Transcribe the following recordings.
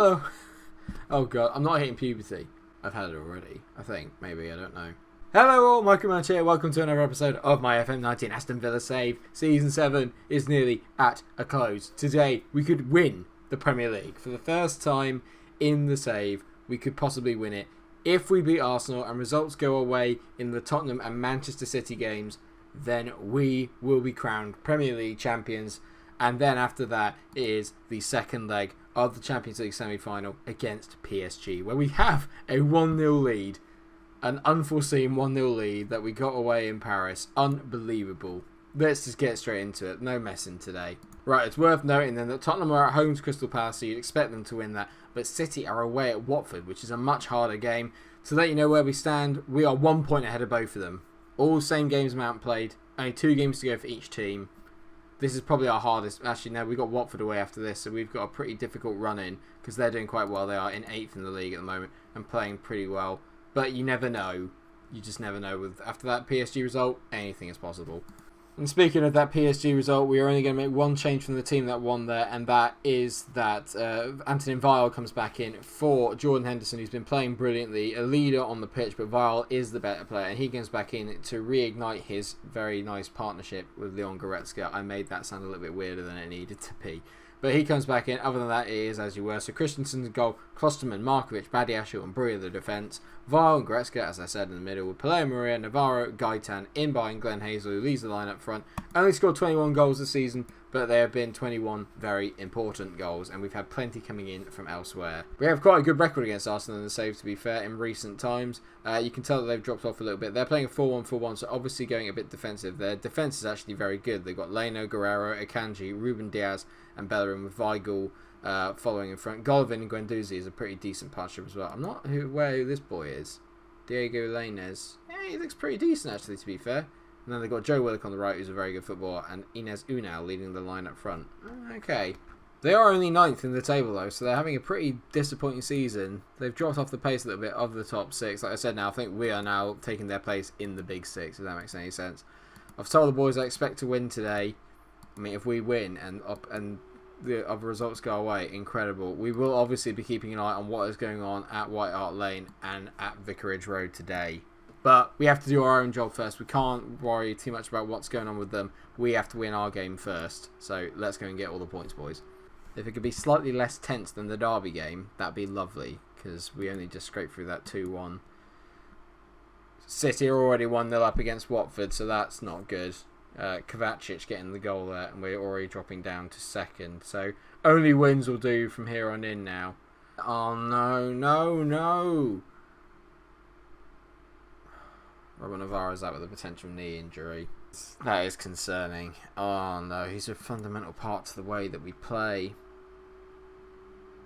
Hello. Oh god, I'm not hitting puberty. I've had it already. I think. Maybe. I don't know. Hello all, Munch here. Welcome to another episode of my FM2019 Aston Villa save. Season 7 is nearly at a close. Today, we could win the Premier League. For the first time in the save, we could possibly win it. If we beat Arsenal and results go away in the Tottenham and Manchester City games, then we will be crowned Premier League champions. And then after that is the second leg of the Champions League semi-final against PSG, where we have a 1-0 lead. An unforeseen 1-0 lead that we got away in Paris. Unbelievable. Let's just get straight into it. No messing today. Right, it's worth noting then that Tottenham are at home to Crystal Palace, so you'd expect them to win that. But City are away at Watford, which is a much harder game. To let you know where we stand, we are 1 point ahead of both of them. All same games amount played. Only 2 games to go for each team. This is probably our hardest. Actually, no, we've got Watford away after this, so we've got a pretty difficult run in because they're doing quite well. They are in 8th in the league at the moment and playing pretty well. But you never know. You just never know. After that PSG result, anything is possible. And speaking of that PSG result, we are only going to make one change from the team that won there, and that is that Anthony Vile comes back in for Jordan Henderson, who's been playing brilliantly, a leader on the pitch, but Vile is the better player, and he comes back in to reignite his very nice partnership with Leon Goretzka. I made that sound a little bit weirder than it needed to be. But he comes back in. Other than that, it is as you were. So Christensen's goal, Klosterman, Markovic, Badiashile and Breuer the defence. Vile and Goretzka, as I said, in the middle. With Pelé Maria, Navarro, Gaitan, in behind Glenn Hazel, who leads the line up front. Only scored 21 goals this season, but there have been 21 very important goals, and we've had plenty coming in from elsewhere. We have quite a good record against Arsenal in the save, to be fair, in recent times. You can tell that they've dropped off a little bit. They're playing a 4-1-4-1, so obviously going a bit defensive. Their defence is actually very good. They've got Leno, Guerrero, Akanji, Ruben Diaz, and Bellerin with Weigl following in front. Golovin and Guendouzi is a pretty decent partnership as well. I'm not aware who this boy is. Diego Lainez. Yeah, he looks pretty decent actually, to be fair. And then they've got Joe Willock on the right, who's a very good footballer, and Inez Unal leading the line up front. Okay. They are only 9th in the table though, so they're having a pretty disappointing season. They've dropped off the pace a little bit of the top 6. Like I said now, I think we are now taking their place in the big 6, if that makes any sense. I've told the boys I expect to win today. I mean, if we win and the other results go away, incredible. We will obviously be keeping an eye on what is going on at White Hart Lane and at Vicarage Road today. But we have to do our own job first. We can't worry too much about what's going on with them. We have to win our game first. So let's go and get all the points, boys. If it could be slightly less tense than the Derby game, that'd be lovely. Because we only just scraped through that 2-1. City are already 1-0 up against Watford, so that's not good. Kovacic getting the goal there, and we're already dropping down to 2nd. So only wins will do from here on in now. Oh no, no, no. Robert Navarro's out with a potential knee injury. That is concerning. Oh no, he's a fundamental part to the way that we play.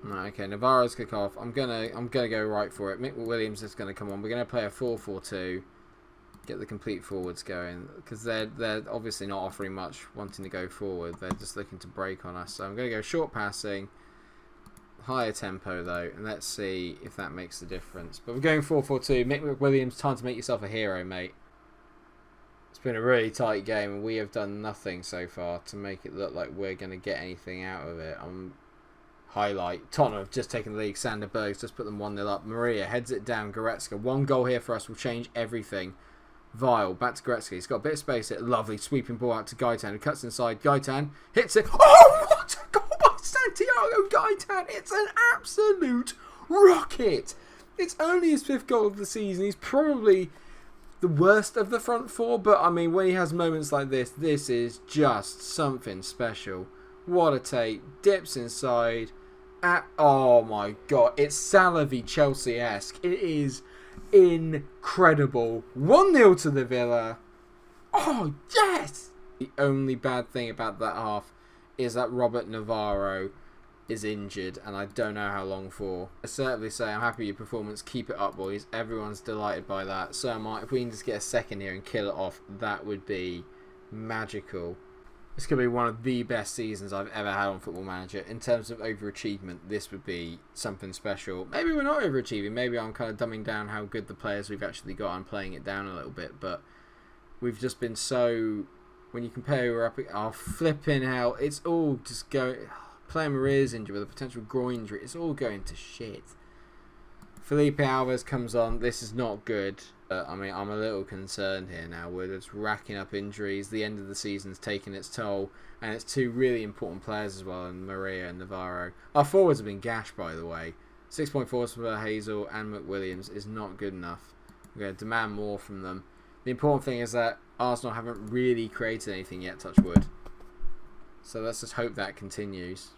Okay, Navarro's kick off. I'm gonna go right for it. Mick Williams is gonna come on. We're gonna play a 4-4-2. Get the complete forwards going, because they're obviously not offering much wanting to go forward. They're just looking to break on us. So I'm going to go short passing, higher tempo though, and let's see if that makes the difference. But we're going 4-4-2. Mick Williams, time to make yourself a hero, mate. It's been a really tight game, and we have done nothing so far to make it look like we're going to get anything out of it. Highlight, Tottenham have just taken the league. Sander Bergs just put them 1-0 up. Maria heads it down. Goretzka, 1 goal here for us will change everything. Vile, back to Goretzka. He's got a bit of space here. Lovely sweeping ball out to Gaitan, who cuts inside. Gaitan hits it. Oh, what a goal by Santiago Gaitan! It's an absolute rocket. It's only his 5th goal of the season. He's probably the worst of the front 4, but I mean, when he has moments like this is just something special. What a take. Dips inside. Oh my god. It's Salavi Chelsea-esque. It is incredible. 1-0 to the Villa. Oh, yes! The only bad thing about that half is that Robert Navarro is injured, and I don't know how long for. I certainly say I'm happy with your performance. Keep it up, boys. Everyone's delighted by that. So am I. If we can just get a second here and kill it off, that would be magical. This could be one of the best seasons I've ever had on Football Manager. In terms of overachievement, this would be something special. Maybe we're not overachieving. Maybe I'm kind of dumbing down how good the players we've actually got and playing it down a little bit. But we've just been so... When you compare, we're up... Oh, flipping hell. It's all just going... Player Maria's injured with a potential groin injury. It's all going to shit. Felipe Alves comes on. This is not good. I mean, I'm a little concerned here now. We're just racking up injuries. The end of the season's taking its toll. And it's two really important players as well, in Maria and Navarro. Our forwards have been gashed, by the way. 6.4 for Hazel and McWilliams is not good enough. We're going to demand more from them. The important thing is that Arsenal haven't really created anything yet, touch wood. So let's just hope that continues.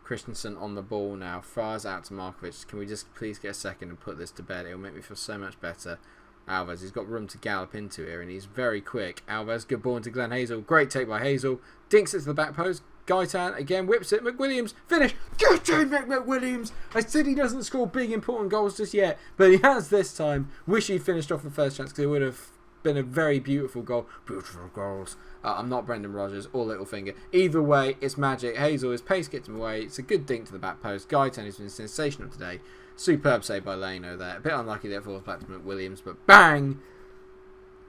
Christensen on the ball now. Fires out to Markovic. Can we just please get a second and put this to bed? It'll make me feel so much better. Alves, he's got room to gallop into here and he's very quick. Alves, good ball into Glenn Hazel. Great take by Hazel. Dinks it to the back post. Gaitan again whips it. McWilliams, finish. Get in, McWilliams. I said he doesn't score big important goals just yet, but he has this time. Wish he finished off the first chance because it would have been a very beautiful goal. Beautiful goals. I'm not Brendan Rodgers or Littlefinger. Either way, it's magic. Hazel, his pace gets him away. It's a good dink to the back post. Gaitan has been sensational today. Superb save by Leno there. A bit unlucky that it falls back to McWilliams, but bang!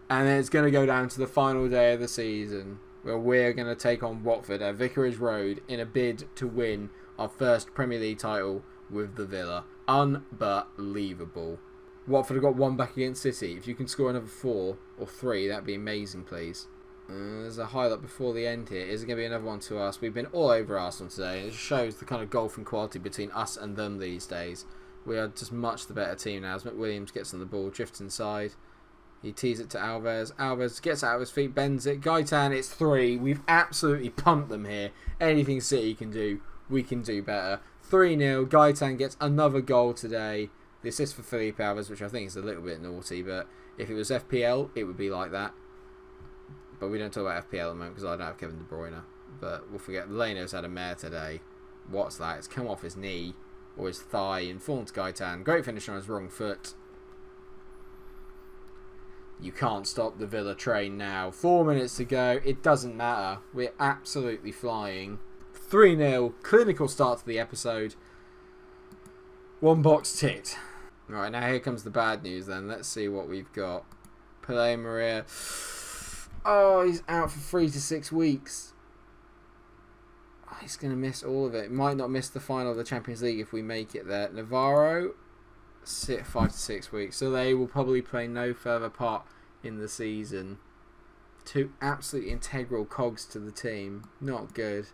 And then it's going to go down to the final day of the season where we're going to take on Watford at Vicarage Road in a bid to win our first Premier League title with the Villa. Unbelievable. Watford have got one back against City. If you can score another 4 or 3, that'd be amazing, please. There's a highlight before the end here. Is it going to be another one to us? We've been all over Arsenal today. It shows the kind of golfing quality between us and them these days. We are just much the better team now. As McWilliams gets on the ball, drifts inside. He tees it to Alves. Alves gets out of his feet, bends it. Gaitan, it's 3. We've absolutely pumped them here. Anything City can do, we can do better. 3-0. Gaitan gets another goal today. The assist for Felipe Alves, which I think is a little bit naughty, but if it was FPL, it would be like that. But we don't talk about FPL at the moment because I don't have Kevin De Bruyne. But we'll forget. Leno's had a mare today. What's that? It's come off his knee or his thigh and fallen to Gaitan. Great finish on his wrong foot. You can't stop the Villa train now. 4 minutes to go. It doesn't matter. We're absolutely flying. 3-0. Clinical start to the episode. One box ticked. Right, now here comes the bad news then. Let's see what we've got. Pelé Maria. Oh, he's out for 3 to 6 weeks. Oh, he's going to miss all of it. Might not miss the final of the Champions League if we make it there. Navarro, sit 5 to 6 weeks. So they will probably play no further part in the season. 2 absolutely integral cogs to the team. Not good.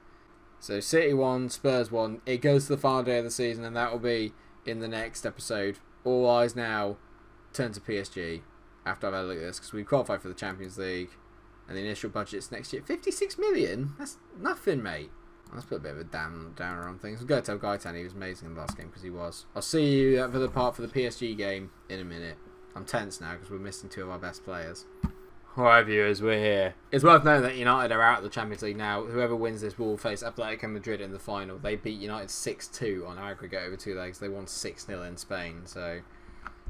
So City 1, Spurs 1. It goes to the final day of the season and that will be in the next episode. All eyes now turn to PSG after I've had a look at this because we've qualified for the Champions League. And the initial budget's next year. 56 million? That's nothing, mate. Let's put a bit of a downer on things. I'm going to tell Gaitan he was amazing in the last game because he was. I'll see you for the PSG game in a minute. I'm tense now because we're missing 2 of our best players. Alright, viewers, we're here. It's worth knowing that United are out of the Champions League now. Whoever wins this will face Atletico Madrid in the final. They beat United 6-2 on aggregate over 2 legs. They won 6-0 in Spain. So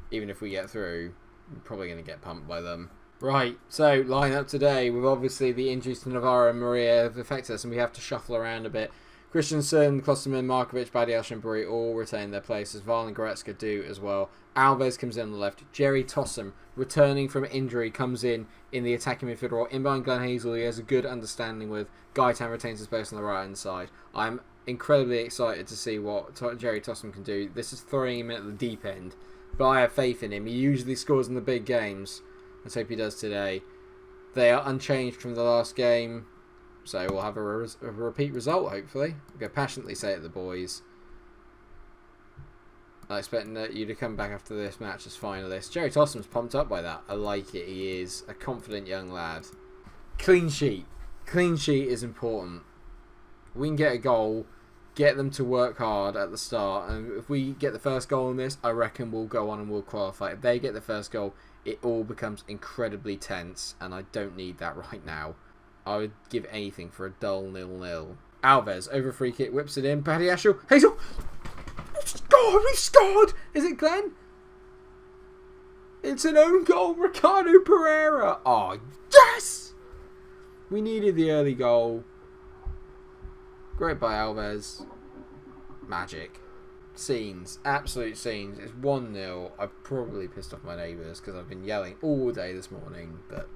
even if we get through, we're probably going to get pumped by them. Right, so line up today with obviously the injuries to Navarro and Maria have affected us and we have to shuffle around a bit. Christensen, Klosterman, Markovic, Badial, Shimburi all retain their places. Val and Goretzka do as well. Alves comes in on the left. Jerry Tossum, returning from injury, comes in the attacking midfield role. In behind Glenn Hazel, he has a good understanding with. Gaitan retains his place on the right-hand side. I'm incredibly excited to see what Jerry Tossum can do. This is throwing him at the deep end, but I have faith in him. He usually scores in the big games. Let's hope he does today. They are unchanged from the last game, so we'll have a repeat result, hopefully. I'm going to passionately say it to the boys. I expect you to come back after this match as finalists. Jerry Tossum's pumped up by that. I like it. He is a confident young lad. Clean sheet. Clean sheet is important. We can get a goal, get them to work hard at the start, and if we get the first goal in this, I reckon we'll go on and we'll qualify. If they get the first goal, it all becomes incredibly tense, and I don't need that right now. I would give anything for a dull 0-0. Alves, over free kick, whips it in. Badiashile, Hazel! We've scored! Is it Glenn? It's an own goal, Ricardo Pereira! Oh, yes! We needed the early goal. Great by Alves. Magic. Scenes, absolute scenes. It's 1-0. I've probably pissed off my neighbours because I've been yelling all day this morning, but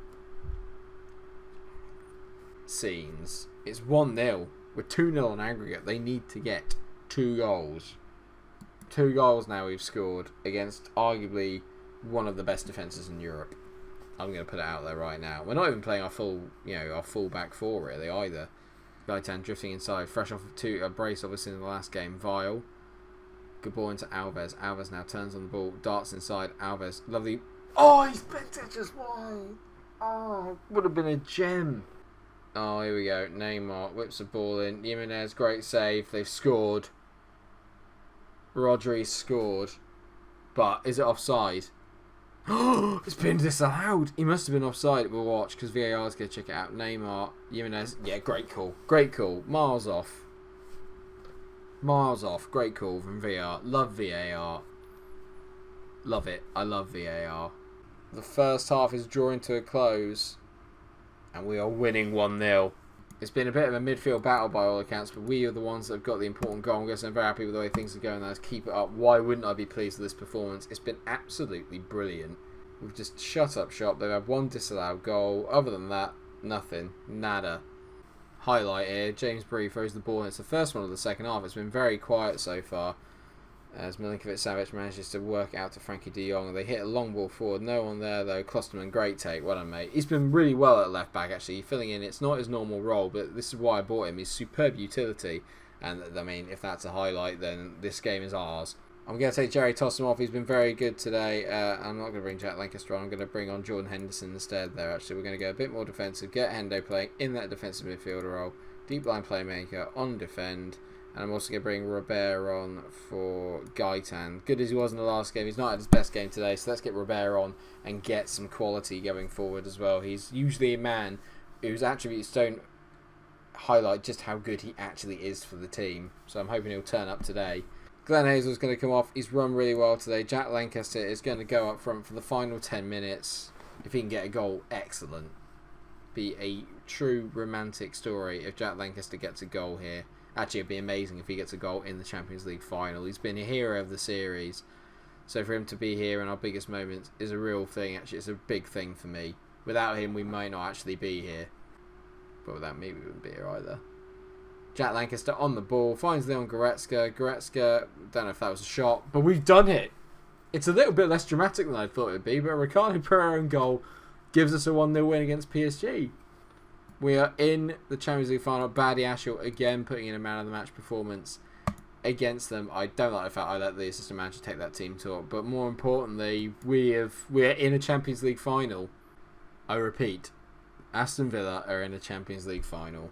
scenes. It's 1-0. We're 2-0 on aggregate. They need to get 2 goals. 2 goals now we've scored against arguably one of the best defences in Europe. I'm going to put it out there right now. We're not even playing our full back four really either. Gaitan drifting inside, fresh off of a brace obviously in the last game. Vile. Good ball into Alves. Alves now turns on the ball, darts inside. Alves, lovely. Oh, he's bent it just wide. Oh, would have been a gem. Oh, here we go. Neymar whips the ball in. Jimenez, great save. They've scored. Rodri scored. But is it offside? Oh, it's been disallowed. He must have been offside. We'll watch because VAR is going to check it out. Neymar, Jimenez. Yeah, great call. Great call. Miles off. Miles off. Great call from VAR. Love VAR. Love it. I love VAR. The first half is drawing to a close. And we are winning 1-0. It's been a bit of a midfield battle by all accounts, but we are the ones that have got the important goal. I'm very happy with the way things are going. Let's keep it up. Why wouldn't I be pleased with this performance? It's been absolutely brilliant. We've just shut up shop. They've had one disallowed goal. Other than that, nothing. Nada. Highlight here. James Bree throws the ball. It's the first one of the second half. It's been very quiet so far. As Milinkovic-Savic manages to work out to Frankie de Jong. They hit a long ball forward. No one there though. Klosterman, great take. Well done, mate. He's been really well at left back actually. Filling in. It's not his normal role, but this is why I bought him. He's superb utility. And I mean, if that's a highlight, then this game is ours. I'm going to take Jerry Toss him off. He's been very good today. I'm not going to bring Jack Lancaster on. I'm going to bring on Jordan Henderson instead there. Actually, we're going to go a bit more defensive. Get Hendo playing in that defensive midfielder role. Deep line playmaker on defend. And I'm also going to bring Robert on for Gaitan. Good as he was in the last game, he's not at his best game today. So let's get Robert on and get some quality going forward as well. He's usually a man whose attributes don't highlight just how good he actually is for the team. So I'm hoping he'll turn up today. Glenn Hazel's going to come off. He's run really well today. Jack Lancaster is going to go up front for the final 10 minutes. If he can get a goal, excellent. Be a true romantic story if Jack Lancaster gets a goal here. Actually, it'd be amazing if he gets a goal in the Champions League final. He's been a hero of the series. So for him to be here in our biggest moments is a real thing. Actually, it's a big thing for me. Without him, we might not actually be here. But without me, we wouldn't be here either. Jack Lancaster on the ball. Finds Leon Goretzka. Goretzka, don't know if that was a shot, but we've done it. It's a little bit less dramatic than I thought it would be, but Ricardo Pereira in goal gives us a 1-0 win against PSG. We are in the Champions League final. Badiashile again putting in a man of the match performance against them. I don't like the fact I let the assistant manager take that team talk, but more importantly, we're in a Champions League final. I repeat, Aston Villa are in a Champions League final.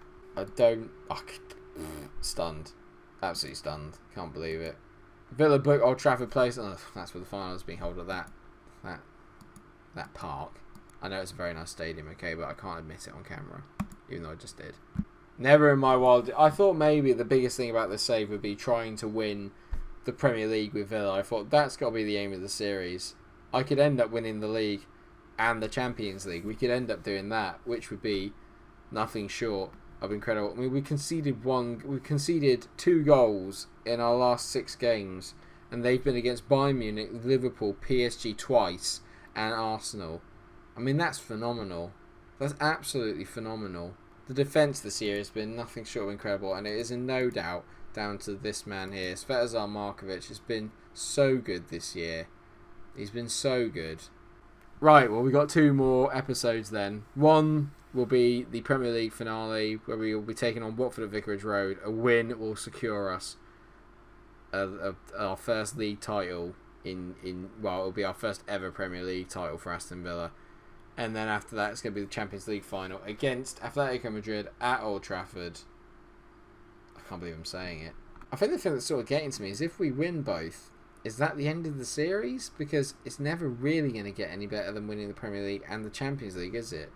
Stunned. Absolutely stunned. Can't believe it. Villa book Old Trafford Place. Oh, that's where the final is being held at that park. I know it's a very nice stadium, okay, but I can't admit it on camera, even though I just did. Never in my wild... I thought maybe the biggest thing about this save would be trying to win the Premier League with Villa. I thought that's got to be the aim of the series. I could end up winning the league and the Champions League. We could end up doing that, which would be nothing short of incredible. I mean, we conceded 2 goals in our last 6 games, and they've been against Bayern Munich, Liverpool, PSG twice, and Arsenal. I mean, that's phenomenal. That's absolutely phenomenal. The defence this year has been nothing short of incredible, and it is in no doubt down to this man here. Svetozar Markovic has been so good this year. He's been so good. Right, well, we've got 2 more episodes then. One will be the Premier League finale, where we will be taking on Watford at Vicarage Road. A win will secure us our first league title it'll be our first ever Premier League title for Aston Villa. And then after that, it's going to be the Champions League final against Atletico Madrid at Old Trafford. I can't believe I'm saying it. I think the thing that's sort of getting to me is if we win both, is that the end of the series? Because it's never really going to get any better than winning the Premier League and the Champions League, is it?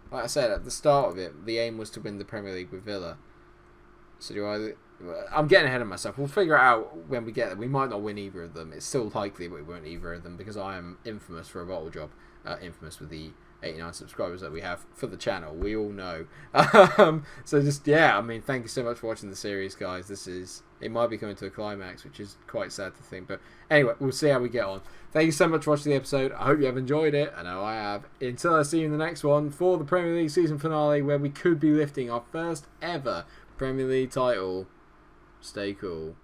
Like I said, at the start of it, the aim was to win the Premier League with Villa. So I'm getting ahead of myself. We'll figure it out when we get there. We might not win either of them. It's still likely we won't either of them because I am infamous for a bottle job. Infamous with the 89 subscribers that we have for the channel. We all know. So just, yeah, I mean, thank you so much for watching the series, guys. It might be coming to a climax, which is quite sad to think. But anyway, we'll see how we get on. Thank you so much for watching the episode. I hope you have enjoyed it. I know I have. Until I see you in the next one for the Premier League season finale, where we could be lifting our first ever Premier League title. Stay cool.